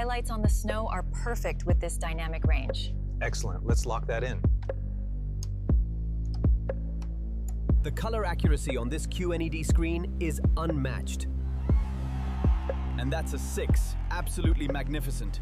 highlights on the snow are perfect with this dynamic range. Excellent. Let's lock that in. The color accuracy on this QNED screen is unmatched. And that's a 6. Absolutely magnificent.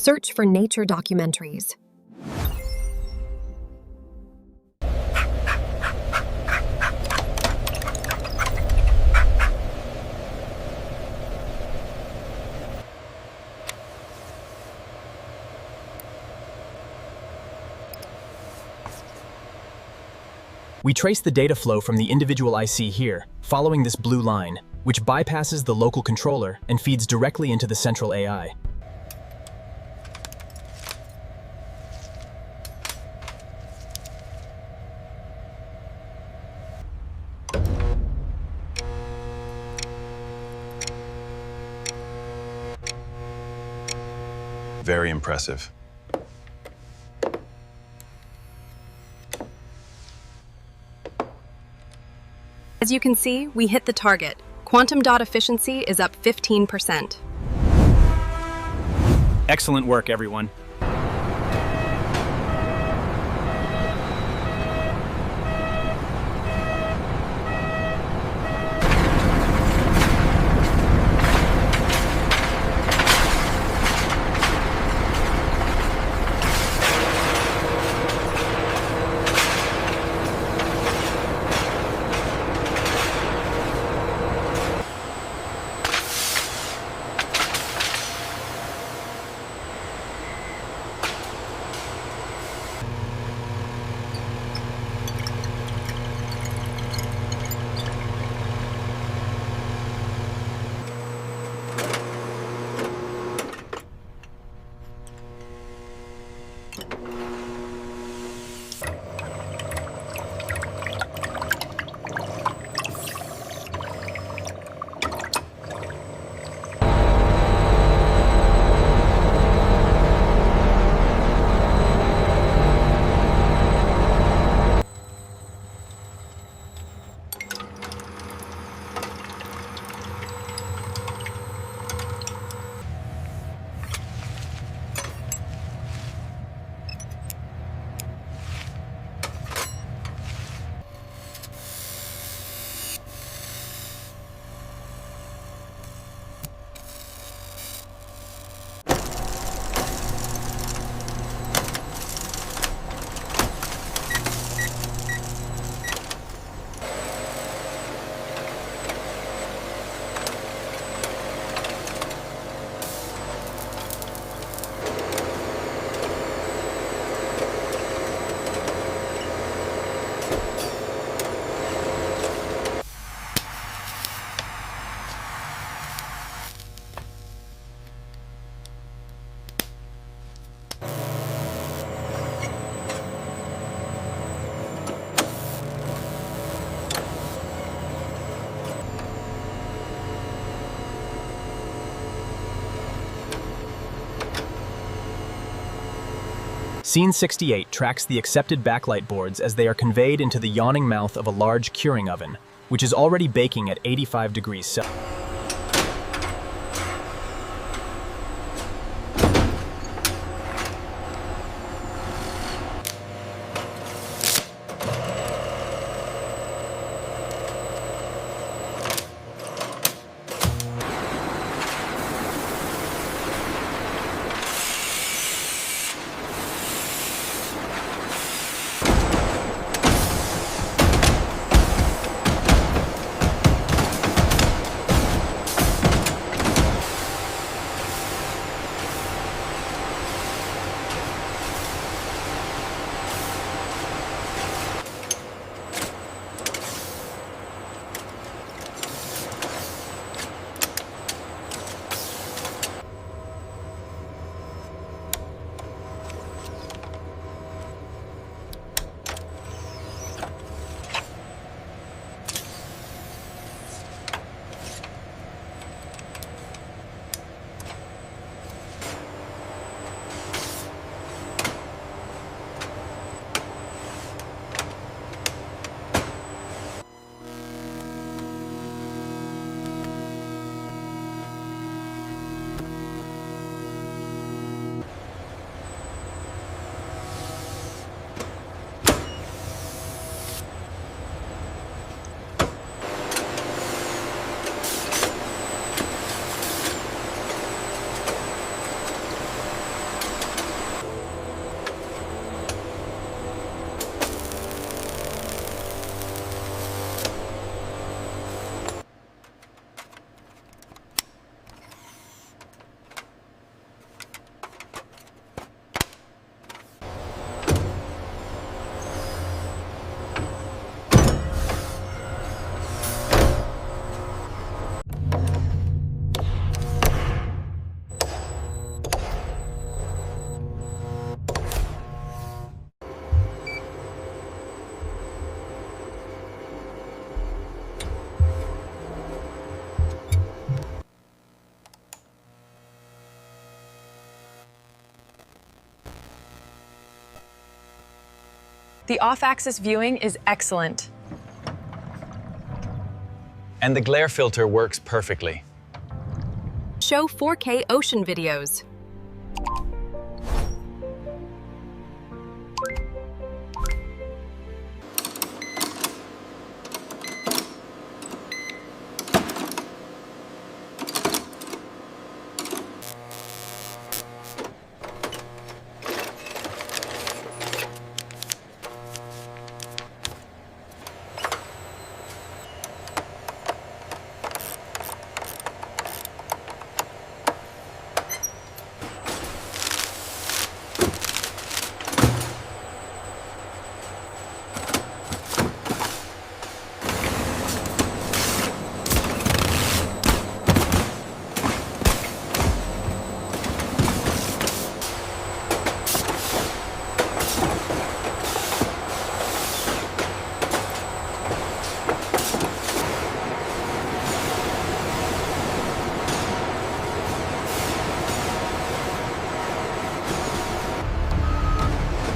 search for nature documentaries. We trace the data flow from the individual IC here, following this blue line, which bypasses the local controller and feeds directly into the central AI. Very impressive. As you can see, we hit the target. Quantum dot efficiency is up 15%. Excellent work, everyone. Scene 68 tracks the accepted backlight boards as they are conveyed into the yawning mouth of a large curing oven, which is already baking at 85 degrees Celsius. The off-axis viewing is excellent. And the glare filter works perfectly. Show 4K ocean videos.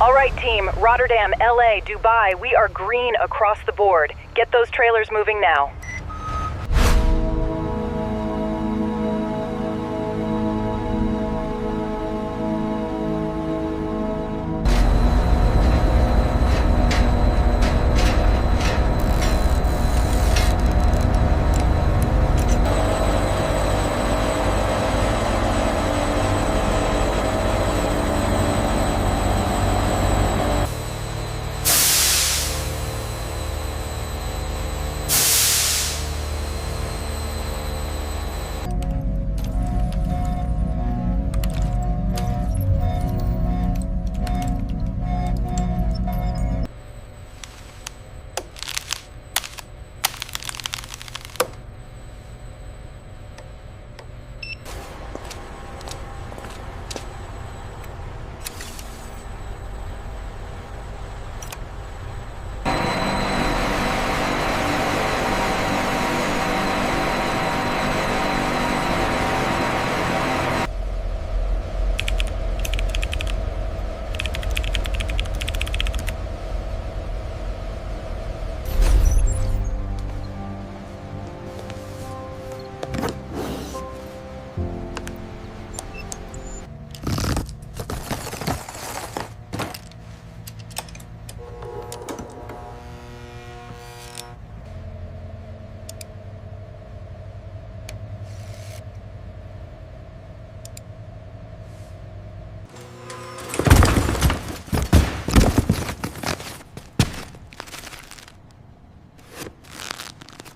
All right, team. Rotterdam, LA, Dubai, we are green across the board. Get those trailers moving now.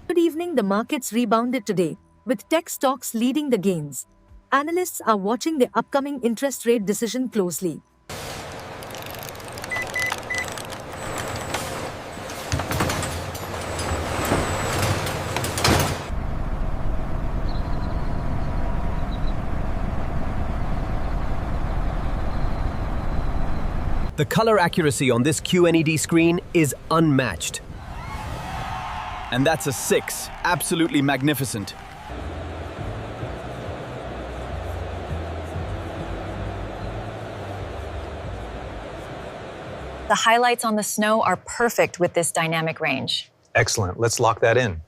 Good evening. The markets rebounded today, with tech stocks leading the gains. Analysts are watching the upcoming interest rate decision closely. The color accuracy on this QNED screen is unmatched. And that's a 6. Absolutely magnificent. The highlights on the snow are perfect with this dynamic range. Excellent. Let's lock that in.